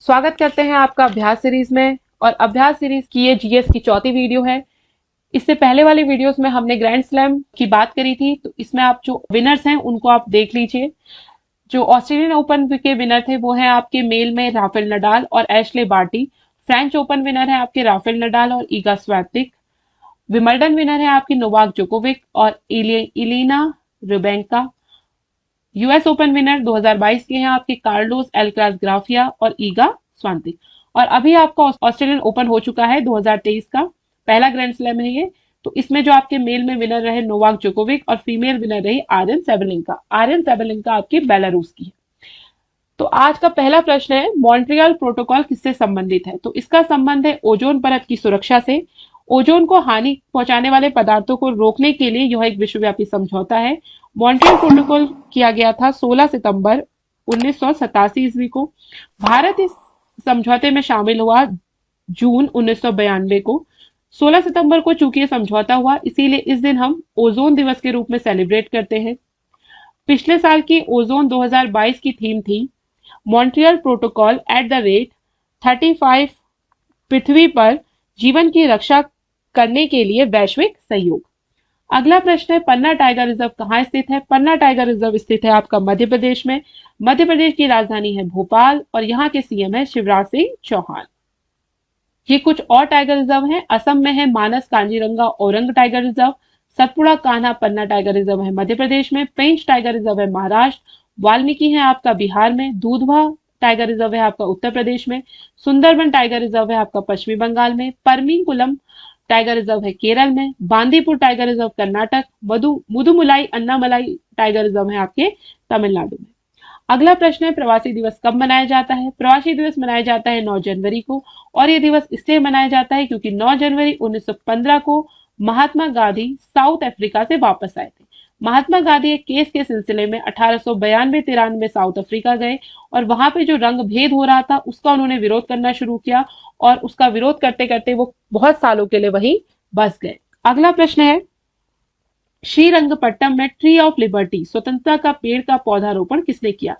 स्वागत करते हैं आपका अभ्यास सीरीज में। और अभ्यास सीरीज की ये जीएस की चौथी वीडियो है। इससे पहले वाली वीडियोस में हमने ग्रैंड स्लैम की बात करी थी, तो इसमें आप जो विनर्स हैं उनको आप देख लीजिए। जो ऑस्ट्रेलियन ओपन के विनर थे वो हैं आपके मेल में राफेल नडाल और Ashleigh Barty. French Open winner है आपके राफेल नडाल और ईगा स्वियातेक। विंबलडन विनर है आपकी नोवाक जोकोविक और इलीना रुबैंका। यूएस ओपन विनर 2022 के हैं आपके कार्लोस एल्काराज ग्राफिया और ईगा स्वांतिक। और अभी आपका ऑस्ट्रेलियन ओपन हो चुका है 2023 का, पहला ग्रैंड स्लैम है ये। तो इसमें जो आपके मेल में विनर रहे नोवाक जोकोविक और फीमेल विनर रही आर्यन सेबेलिंका। आर्यन सेबेलिंका आपकी बेलारूस की है। तो आज का पहला प्रश्न है, मॉन्ट्रियल प्रोटोकॉल किससे संबंधित है? तो इसका संबंध है ओजोन परत की सुरक्षा से। ओजोन को हानि पहुंचाने वाले पदार्थों को रोकने के लिए यह एक विश्वव्यापी समझौता है। मॉन्ट्रियल प्रोटोकॉल किया गया था 16 सितंबर 1987 ईस्वी को। भारत इस समझौते में शामिल हुआ जून 1992 को। 16 सितंबर को चूंकि यह समझौता हुआ, इसीलिए इस दिन हम ओजोन दिवस के रूप में सेलिब्रेट करते हैं। पिछले साल की ओजोन 2022 की थीम थी Montreal protocol at the rate 35, पृथ्वी पर जीवन की रक्षा करने के लिए वैश्विक सहयोग। अगला प्रश्न है, पन्ना टाइगर रिजर्व कहाँ स्थित है? पन्ना टाइगर रिजर्व स्थित है आपका मध्य प्रदेश में। मध्य प्रदेश की राजधानी है भोपाल और यहाँ के सीएम है शिवराज सिंह चौहान। ये कुछ और टाइगर रिजर्व हैं। असम में है मानस कांजीरंगा औरंग टाइगर रिजर्व। सतपुड़ा कान्हा पन्ना टाइगर रिजर्व है मध्य प्रदेश में। पेंच टाइगर रिजर्व है महाराष्ट्र। वाल्मीकि है आपका बिहार में। दूधवा टाइगर रिजर्व है आपका उत्तर प्रदेश में। सुंदरबन टाइगर रिजर्व है आपका पश्चिमी बंगाल में। परमीकुलम टाइगर रिजर्व है केरल में। Bandipur tiger reserve Karnataka. Mudumalai Annamalai tiger reserve है आपके तमिलनाडु में। अगला प्रश्न है, प्रवासी दिवस कब मनाया जाता है? प्रवासी दिवस मनाया जाता है 9 जनवरी को। और यह दिवस इसलिए मनाया जाता है क्योंकि 9 जनवरी 1915 को महात्मा गांधी साउथ अफ्रीका से वापस आए थे। महात्मा गांधी एक केस के सिलसिले में 1892-93 में साउथ अफ्रीका गए और वहां पे जो रंग भेद हो रहा था उसका उन्होंने विरोध करना शुरू किया और उसका विरोध करते करते वो बहुत सालों के लिए वहीं बस गए। अगला प्रश्न है, श्रीरंगपट्टम में ट्री ऑफ लिबर्टी स्वतंत्रता का पेड़ का पौधारोपण किसने किया?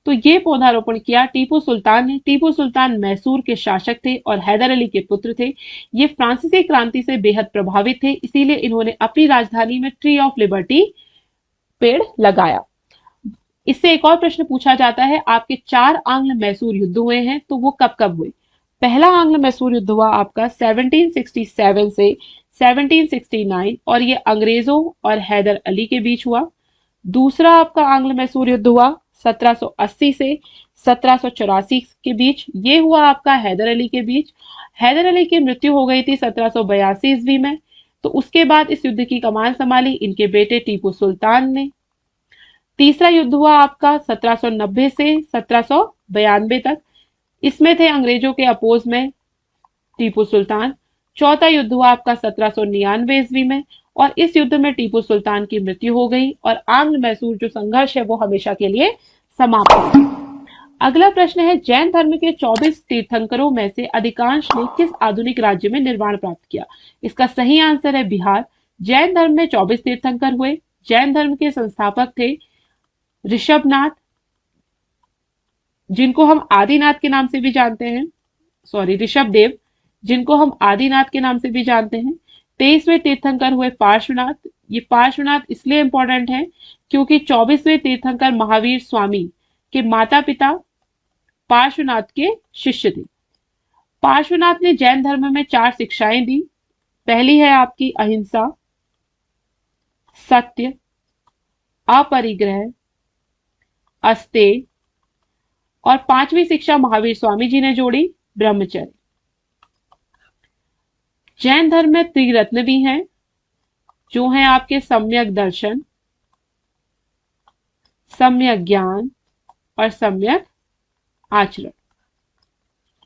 तो ये पौधारोपण किया टीपू सुल्तान ने। टीपू सुल्तान मैसूर के शासक थे और हैदर अली के पुत्र थे। ये फ्रांसीसी क्रांति से बेहद प्रभावित थे, इसीलिए इन्होंने अपनी राजधानी में ट्री ऑफ लिबर्टी पेड़ लगाया। इससे एक और प्रश्न पूछा जाता है, आपके 4 आंग्ल मैसूर युद्ध हुए हैं, तो वो कब कब हुए? पहला आंग्ल मैसूर युद्ध हुआ आपका 1767 से 1769 और ये अंग्रेजों और हैदर अली के बीच हुआ। दूसरा आपका आंग्ल मैसूर युद्ध हुआ 1780 से 1784 के बीच। ये हुआ आपका हैदर अली के बीच। हैदर अली की मृत्यु हो गई थी 1782 ईस्वी में। तो उसके बाद इस युद्ध की कमान संभाली इनके बेटे टीपू सुल्तान ने। तीसरा युद्ध हुआ आपका 1790 से 1792 तक। इसमें थे अंग्रेजों के अपोज में टीपू सुल्तान। चौथा युद्ध हुआ आपका 1799 ईस्वी में और इस युद्ध में टीपू सुल्तान की मृत्यु हो गई और आंग्ल मैसूर जो संघर्ष है वो हमेशा के लिए समाप्त हो गया। अगला प्रश्न है, जैन धर्म के 24 तीर्थंकरों में से अधिकांश ने किस आधुनिक राज्य में निर्वाण प्राप्त किया? इसका सही आंसर है बिहार। जैन धर्म में 24 तीर्थंकर हुए। जैन धर्म के संस्थापक थे ऋषभनाथ, जिनको हम आदिनाथ के नाम से भी जानते हैं। ऋषभदेव, जिनको हम आदिनाथ के नाम से भी जानते हैं। 23वें तीर्थंकर हुए पार्श्वनाथ। ये पार्श्वनाथ इसलिए इंपॉर्टेंट है क्योंकि 24वें तीर्थंकर महावीर स्वामी के माता पिता पार्श्वनाथ के शिष्य थे। पार्श्वनाथ ने जैन धर्म में 4 शिक्षाएं दी। पहली है आपकी अहिंसा, सत्य, अपरिग्रह, अस्तेय और 5वीं शिक्षा महावीर स्वामी जी ने जोड़ी, ब्रह्मचर्य। जैन धर्म में त्रिरत्न भी हैं जो हैं आपके सम्यक दर्शन, सम्यक ज्ञान और सम्यक आचरण।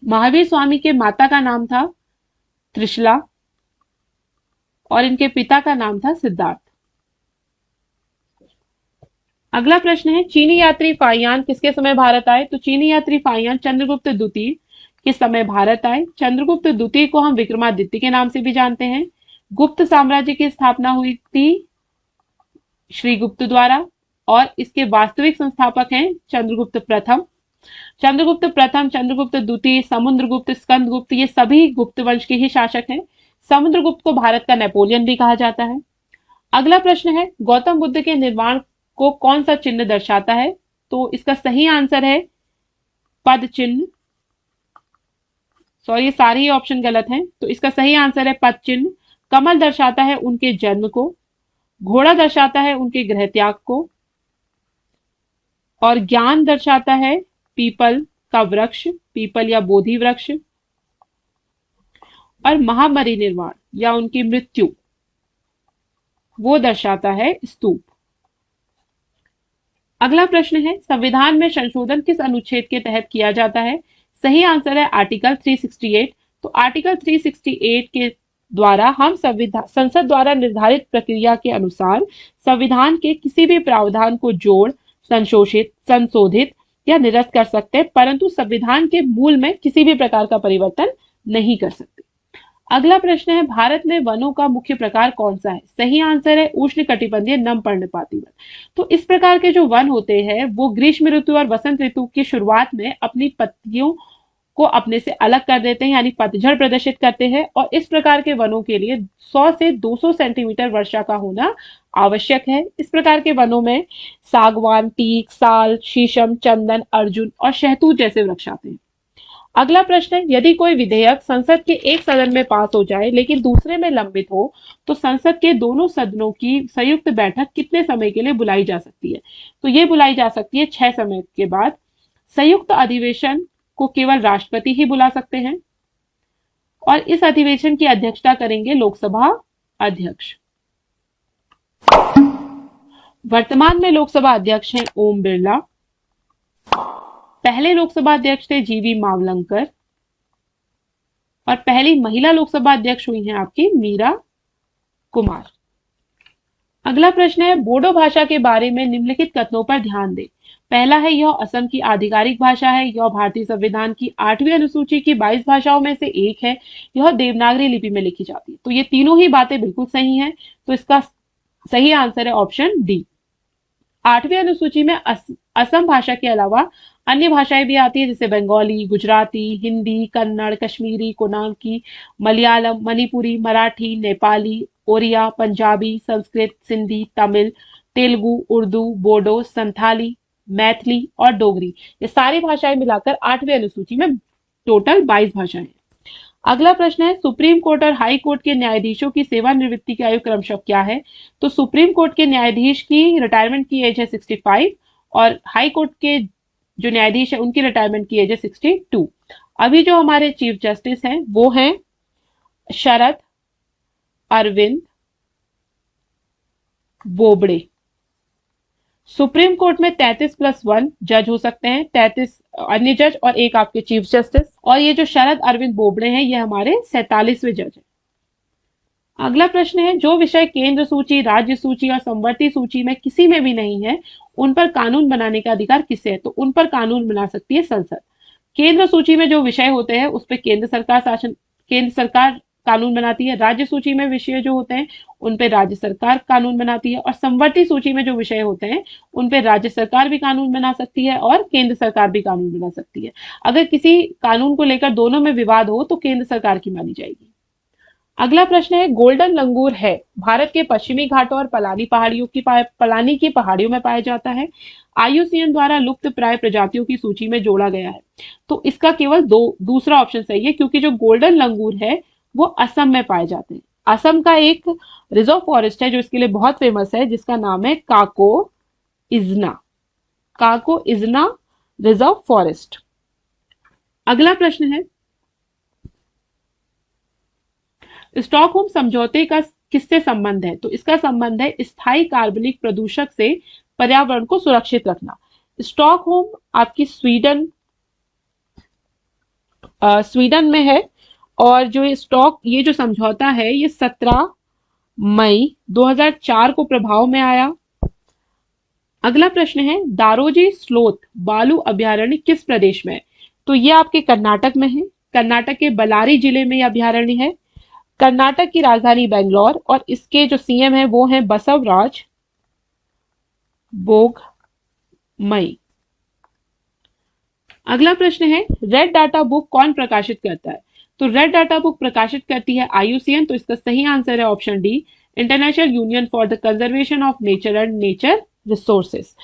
महावीर स्वामी के माता का नाम था त्रिशला और इनके पिता का नाम था सिद्धार्थ। अगला प्रश्न है, चीनी यात्री फाहियान किसके समय भारत आए? तो चीनी यात्री फाहियान चंद्रगुप्त द्वितीय के समय भारत आए। चंद्रगुप्त द्वितीय को हम विक्रमादित्य के नाम से भी जानते हैं। गुप्त साम्राज्य की स्थापना हुई थी श्रीगुप्त द्वारा और इसके वास्तविक संस्थापक हैं चंद्रगुप्त प्रथम। चंद्रगुप्त प्रथम, चंद्रगुप्त द्वितीय, समुद्रगुप्त, स्कंदगुप्त, ये सभी गुप्त वंश के ही शासक हैं। समुद्रगुप्त को भारत का नेपोलियन भी कहा जाता है। अगला प्रश्न है, गौतम बुद्ध के निर्वाण को कौन सा चिन्ह दर्शाता है? तो इसका सही आंसर है पद चिन्ह। सॉरी, ये सारे ही ऑप्शन गलत हैं, तो इसका सही आंसर है पद चिन्ह। कमल दर्शाता है उनके जन्म को, घोड़ा दर्शाता है उनके गृह त्याग को, और ज्ञान दर्शाता है पीपल का वृक्ष, पीपल या बोधि वृक्ष, और महापरिनिर्वाण या उनकी मृत्यु वो दर्शाता है स्तूप। अगला प्रश्न है, संविधान में संशोधन किस अनुच्छेद के तहत किया जाता है? सही आंसर है आर्टिकल 368। तो आर्टिकल 368 के द्वारा हम संसद द्वारा निर्धारित प्रक्रिया के अनुसार संविधान के किसी भी प्रावधान को जोड़, संशोधित या निरस्त कर सकते हैं, परंतु संविधान के मूल में किसी भी प्रकार का परिवर्तन नहीं कर सकते। अगला प्रश्न है, भारत में वनों का मुख्य प्रकार कौन सा है? सही आंसर है उष्णकटिबंधीय नम पर्णपाती वन। तो इस प्रकार के जो वन होते हैं वो ग्रीष्म ऋतु और वसंत ऋतु की शुरुआत में अपनी पत्तियों को अपने से अलग कर देते हैं, यानी पतझड़ प्रदर्शित करते हैं, और इस प्रकार के वनों के लिए 100 से 200 सेंटीमीटर वर्षा का होना आवश्यक है। इस प्रकार के वनों में सागवान, टीक, साल, शीशम, चंदन, अर्जुन और शहतूत जैसे वृक्ष आते हैं। अगला प्रश्न है, यदि कोई विधेयक संसद के एक सदन में पास हो जाए लेकिन दूसरे में लंबित हो तो संसद के दोनों सदनों की संयुक्त बैठक कितने समय के लिए बुलाई जा सकती है? तो ये बुलाई जा सकती है 6 समय के बाद। संयुक्त अधिवेशन को केवल राष्ट्रपति ही बुला सकते हैं, और इस अधिवेशन की अध्यक्षता करेंगे लोकसभा अध्यक्ष। वर्तमान में लोकसभा अध्यक्ष हैं ओम बिरला। पहले लोकसभा अध्यक्ष थे जीवी मावलंकर, और पहली महिला लोकसभा अध्यक्ष हुई हैं आपकी मीरा कुमार। अगला प्रश्न है, बोडो भाषा के बारे में निम्नलिखित कथनों पर ध्यान दें। पहला है, यह असम की आधिकारिक भाषा है, यह भारतीय संविधान की 8वीं अनुसूची की 22 भाषाओं में से एक है, यह देवनागरी लिपि में लिखी जाती है। तो ये तीनों ही बातें बिल्कुल सही हैं, तो इसका सही आंसर है ऑप्शन डी। 8वीं अनुसूची में असम भाषा के अलावा अन्य भाषाएं भी आती है, जैसे बंगाली, गुजराती, हिंदी, कन्नड़, कश्मीरी, कोनांकी, मलयालम, मणिपुरी, मराठी, नेपाली, ओरिया, पंजाबी, संस्कृत, सिंधी, तमिल, तेलुगु, उर्दू, बोडो, संथाली, मैथिली और डोगरी। ये सारी भाषाएं मिलाकर 8वीं अनुसूची में टोटल 22 भाषाएं। अगला प्रश्न है, सुप्रीम कोर्ट और हाई कोर्ट के न्यायाधीशों की सेवानिवृत्ति की आयु क्रमशः क्या है? तो सुप्रीम कोर्ट के न्यायाधीश की रिटायरमेंट की एज है 65, और हाई कोर्ट के जो न्यायाधीश है उनकी रिटायरमेंट की एज है 62। अभी जो हमारे चीफ जस्टिस हैं वो हैं शरद अरविंद बोबड़े। सुप्रीम कोर्ट में 33+1 जज हो सकते हैं, 33 अन्य जज और एक आपके चीफ जस्टिस, और ये जो शरद अरविंद बोबड़े हैं ये हमारे 47वें जज हैं। अगला प्रश्न है, जो विषय केंद्र सूची, राज्य सूची और संवर्ती सूची में किसी में भी नहीं है उन पर कानून बनाने का अधिकार किसे है? तो उन पर कानून बना सकती है संसद। केंद्र सूची में जो विषय होते हैं उस पर केंद्र सरकार कानून बनाती है। राज्य सूची में विषय जो होते हैं उन पे राज्य सरकार कानून बनाती है, और संवर्ती सूची में जो विषय होते हैं उन पे राज्य सरकार भी कानून बना सकती है और केंद्र सरकार भी कानून बना सकती है। अगर किसी कानून को लेकर दोनों में विवाद हो तो केंद्र सरकार की मानी जाएगी। अगला प्रश्न है, गोल्डन लंगूर है भारत के पश्चिमी घाटों और पलानी की पहाड़ियों में पाया जाता है। IUCN द्वारा लुप्त प्राय प्रजातियों की सूची में जोड़ा गया है। तो इसका केवल दूसरा ऑप्शन सही है, क्योंकि जो गोल्डन लंगूर है वो असम में पाए जाते हैं। असम का एक रिजर्व फॉरेस्ट है जो इसके लिए बहुत फेमस है, जिसका नाम है काको इजना रिजर्व फॉरेस्ट। अगला प्रश्न है, स्टॉकहोम समझौते का किससे संबंध है? तो इसका संबंध है स्थायी कार्बनिक प्रदूषक से पर्यावरण को सुरक्षित रखना। स्टॉकहोम आपकी स्वीडन में है, और जो ये जो समझौता है ये 17 मई 2004 को प्रभाव में आया। अगला प्रश्न है, दारोजी स्लोथ बालू अभयारण्य किस प्रदेश में है? तो ये आपके कर्नाटक में है। कर्नाटक के बलारी जिले में यह अभयारण्य है। कर्नाटक की राजधानी बेंगलोर, और इसके जो सीएम है वो है बसवराज बोगमई। अगला प्रश्न है, रेड डाटा बुक कौन प्रकाशित करता है? तो रेड डाटा बुक प्रकाशित करती है IUCN। तो इसका सही आंसर है option D, international union for the conservation of nature and nature resources.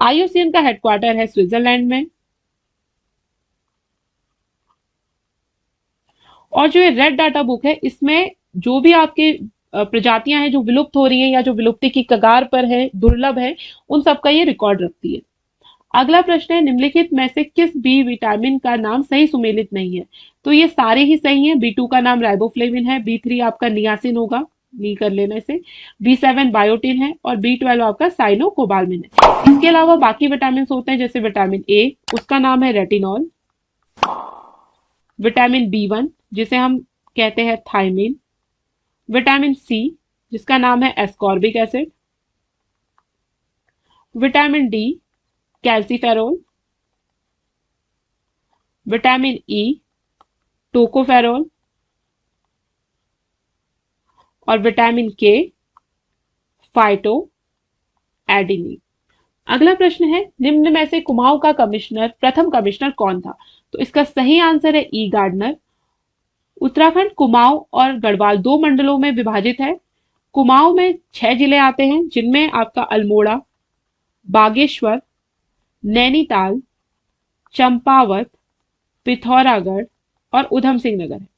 IUCN का हेडक्वार्टर है स्विट्जरलैंड में। और जो ये रेड डाटा बुक है, इसमें जो भी आपके प्रजातियां हैं जो विलुप्त हो रही हैं या जो विलुप्ति की कगार पर है, दुर्लभ है, उन सबका ये रिकॉर्ड रखती है। अगला प्रश्न है, निम्नलिखित में से किस बी विटामिन का नाम सही सुमेलित नहीं है? तो ये सारे ही सही हैं। B2 का नाम राइबोफ्लेविन है, B3 आपका नियासिन होगा, नी कर लेना इसे, B7 बायोटिन है और B12 आपका साइनोकोबाल्मिन है। इसके अलावा बाकी विटामिन होते हैं, जैसे विटामिन ए, उसका नाम है रेटिनॉल, विटामिन B1 जिसे हम कहते हैं थायमिन, विटामिन सी जिसका नाम है ascorbic acid, vitamin D calciferol, vitamin E tocopherol और विटामिन के फाइटो एडिनिन। अगला प्रश्न है, निम्न में से कुमाऊं का प्रथम कमिश्नर कौन था? तो इसका सही आंसर है ई गार्डनर। उत्तराखंड कुमाऊं और गढ़वाल 2 मंडलों में विभाजित है। कुमाऊं में 6 जिले आते हैं, जिनमें आपका अल्मोड़ा, बागेश्वर, नैनीताल, चंपावत, पिथौरागढ़ और उधम सिंह नगर है।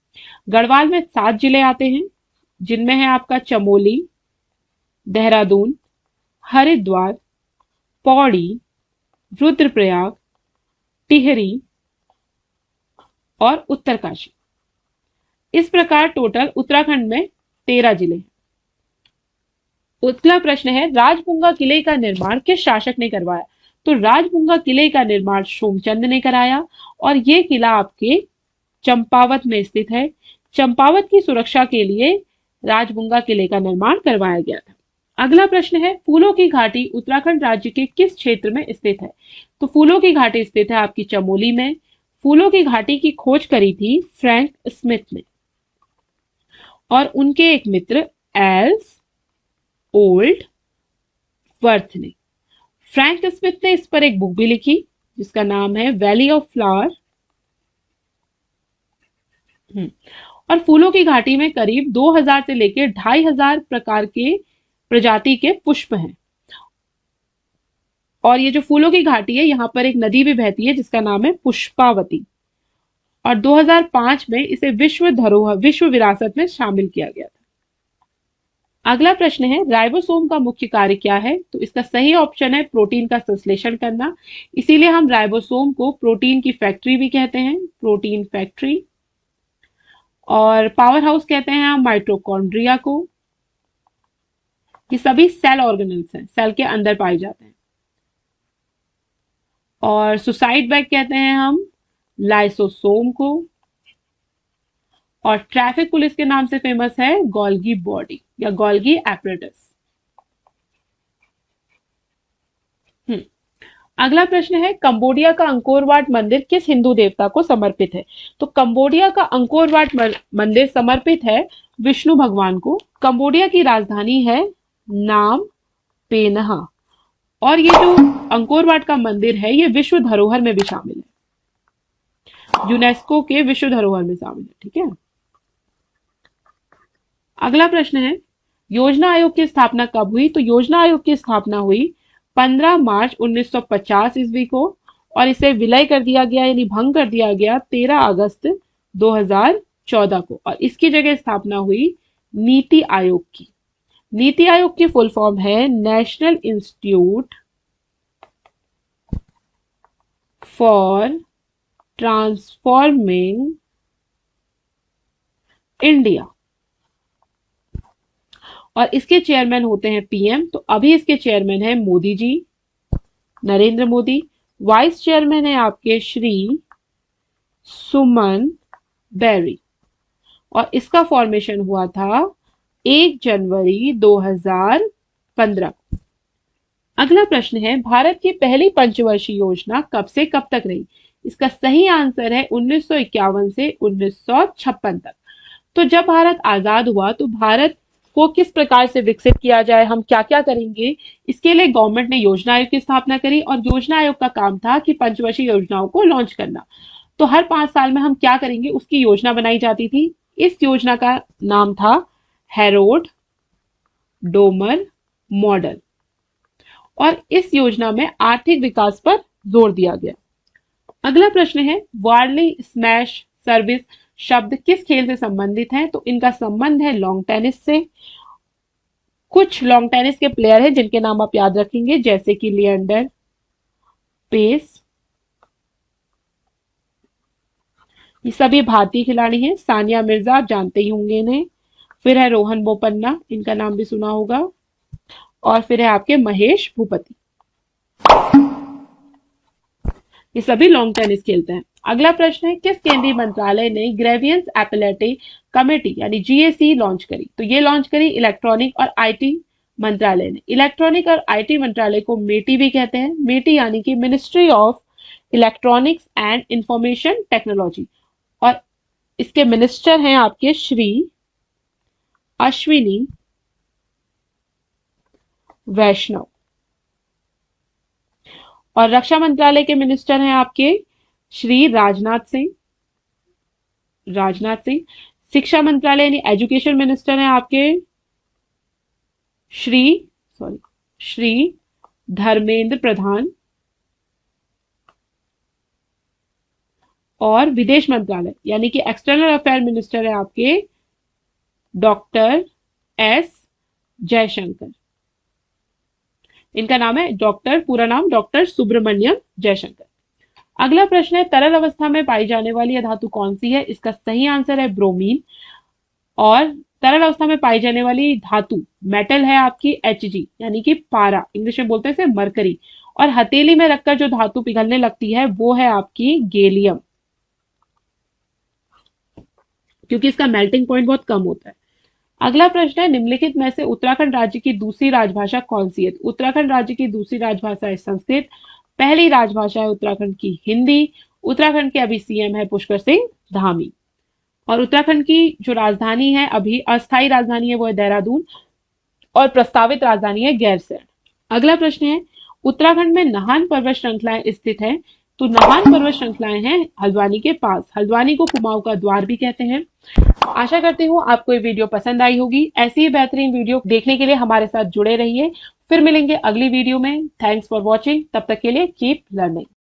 गढ़वाल में 7 जिले आते हैं, जिनमें है आपका चमोली, देहरादून, हरिद्वार, पौड़ी, रुद्रप्रयाग, टिहरी और उत्तरकाशी। इस प्रकार टोटल उत्तराखंड में 13 जिले हैं। अगला प्रश्न है, राजबुंगा किले का निर्माण किस शासक ने करवाया? तो राजबुंगा किले का निर्माण सोमचंद ने कराया और ये किला आपके चंपावत में स्थित है। चंपावत की सुरक्षा के लिए राजबुंगा किले का निर्माण करवाया गया था। अगला प्रश्न है, फूलों की घाटी उत्तराखंड राज्य के किस क्षेत्र में स्थित है? तो फूलों की घाटी स्थित है आपकी चमोली में। फूलों की घाटी की खोज करी थी फ्रैंक स्मिथ ने और उनके एक मित्र एल्स ओल्ड वर्थ ने। फ्रैंक स्मिथ ने इस पर एक बुक भी लिखी जिसका नाम है वैली ऑफ फ्लावर। और फूलों की घाटी में करीब 2000 से लेकर 2500 प्रकार के प्रजाति के पुष्प हैं। और ये जो फूलों की घाटी है, यहां पर एक नदी भी बहती है जिसका नाम है पुष्पावती। और 2005 में इसे विश्व विरासत में शामिल किया गया था। अगला प्रश्न है, राइबोसोम का मुख्य कार्य क्या है? तो इसका सही ऑप्शन है प्रोटीन का संश्लेषण करना। इसीलिए हम राइबोसोम को प्रोटीन की फैक्ट्री भी कहते हैं, प्रोटीन फैक्ट्री। और पावर हाउस कहते हैं हम माइटोकॉन्ड्रिया को। ये सभी सेल ऑर्गेनल्स हैं, सेल के अंदर पाए जाते हैं। और सुसाइड बैग कहते हैं हम लाइसोसोम को। और ट्रैफिक पुलिस के नाम से फेमस है गोल्गी बॉडी या गोल्गी एपरेटस। अगला प्रश्न है, कंबोडिया का अंकोर वाट मंदिर किस हिंदू देवता को समर्पित है? तो कंबोडिया का अंकोर वाट मंदिर समर्पित है विष्णु भगवान को। कंबोडिया की राजधानी है नाम पेनहा। और ये जो अंकोर वाट का मंदिर है, ये विश्व धरोहर में भी शामिल है, यूनेस्को के विश्व धरोहर में शामिल है। ठीक है। अगला प्रश्न है, योजना आयोग की स्थापना कब हुई? तो योजना आयोग की स्थापना हुई 15 मार्च 1950 ईस्वी को और इसे विलय कर दिया गया यानी भंग कर दिया गया 13 अगस्त 2014 को। और इसकी जगह स्थापना हुई नीति आयोग की। नीति आयोग की फुल फॉर्म है national institute for transforming India. और इसके चेयरमैन होते हैं पीएम। तो अभी इसके चेयरमैन है मोदी जी, नरेंद्र मोदी। वाइस चेयरमैन है आपके श्री सुमन बेरी। और इसका फॉर्मेशन हुआ था 1 जनवरी 2015। अगला प्रश्न है, भारत की पहली पंचवर्षीय योजना कब से कब तक रही? इसका सही आंसर है 1951 से 1956 तक। तो जब भारत आजाद हुआ तो भारत को किस प्रकार से विकसित किया जाए, हम क्या क्या करेंगे, इसके लिए गवर्नमेंट ने योजना आयोग की स्थापना करी और योजना आयोग का काम था कि पंचवर्षीय योजनाओं को लॉन्च करना। तो हर 5 साल में हम क्या करेंगे उसकी योजना बनाई जाती थी। इस योजना का नाम था हैरोल्ड डोमर मॉडल और इस योजना में आर्थिक विकास पर जोर दिया गया। अगला प्रश्न है वार्ली स्मैश सर्विस शब्द किस खेल से संबंधित है? तो इनका संबंध है लॉन्ग टेनिस से। कुछ लॉन्ग टेनिस के प्लेयर हैं जिनके नाम आप याद रखेंगे, जैसे कि लिएंडर पेस, ये सभी भारतीय खिलाड़ी हैं। सानिया मिर्जा आप जानते ही होंगे इन्हें। फिर है रोहन बोपन्ना, इनका नाम भी सुना होगा। और फिर है आपके महेश भूपति, ये सभी लॉन्ग टेनिस खेलते हैं। अगला प्रश्न है किस केंद्रीय मंत्रालय ने ग्रेवियंस एपेलेटी कमेटी यानी जीएसी लॉन्च करी? तो ये लॉन्च करी इलेक्ट्रॉनिक और आईटी मंत्रालय ने। इलेक्ट्रॉनिक और आईटी मंत्रालय को मेटी भी कहते हैं। मेटी यानी कि ministry of electronics and information technology और इसके मिनिस्टर हैं आपके श्री अश्विनी वैष्णव। और रक्षा मंत्रालय के मिनिस्टर हैं आपके श्री राजनाथ सिंह। शिक्षा मंत्रालय यानी एजुकेशन मिनिस्टर हैं आपके श्री धर्मेंद्र प्रधान। और विदेश मंत्रालय यानी कि एक्सटर्नल अफेयर मिनिस्टर है आपके डॉक्टर एस जयशंकर। इनका नाम है पूरा नाम डॉक्टर सुब्रमण्यम जयशंकर। अगला प्रश्न है तरल अवस्था में पाई जाने वाली धातु कौन सी है? इसका सही आंसर है ब्रोमीन। और तरल अवस्था में पाई जाने वाली धातु मेटल है आपकी Hg यानी कि पारा, इंग्लिश में बोलते हैं इसे मरकरी। और हथेली में रखकर जो धातु पिघलने लगती है वो है आपकी गैलियम, क्योंकि इसका मेल्टिंग पॉइंट बहुत कम होता है। अगला प्रश्न है निम्नलिखित में से उत्तराखंड राज्य की दूसरी राजभाषा कौन सी है? उत्तराखंड राज्य की दूसरी राजभाषा है संस्कृत। पहली राजभाषा है उत्तराखंड की हिंदी। उत्तराखंड के अभी सीएम है पुष्कर सिंह धामी। और उत्तराखंड की जो राजधानी है, अभी अस्थायी राजधानी है, वो है देहरादून और प्रस्तावित राजधानी है गैरसैंण। अगला प्रश्न है उत्तराखंड में नाहन पर्वत श्रृंखलाएं स्थित हैं। तो नाहन पर्वत श्रृंखलाएं हैं हल्द्वानी के पास। हल्द्वानी को कुमाऊं का द्वार भी कहते हैं। आशा करती हूँ आपको ये वीडियो पसंद आई होगी। ऐसी ही बेहतरीन वीडियो देखने के लिए हमारे साथ जुड़े रहिए। फिर मिलेंगे अगली वीडियो में। Thanks for watching. तब तक के लिए कीप लर्निंग।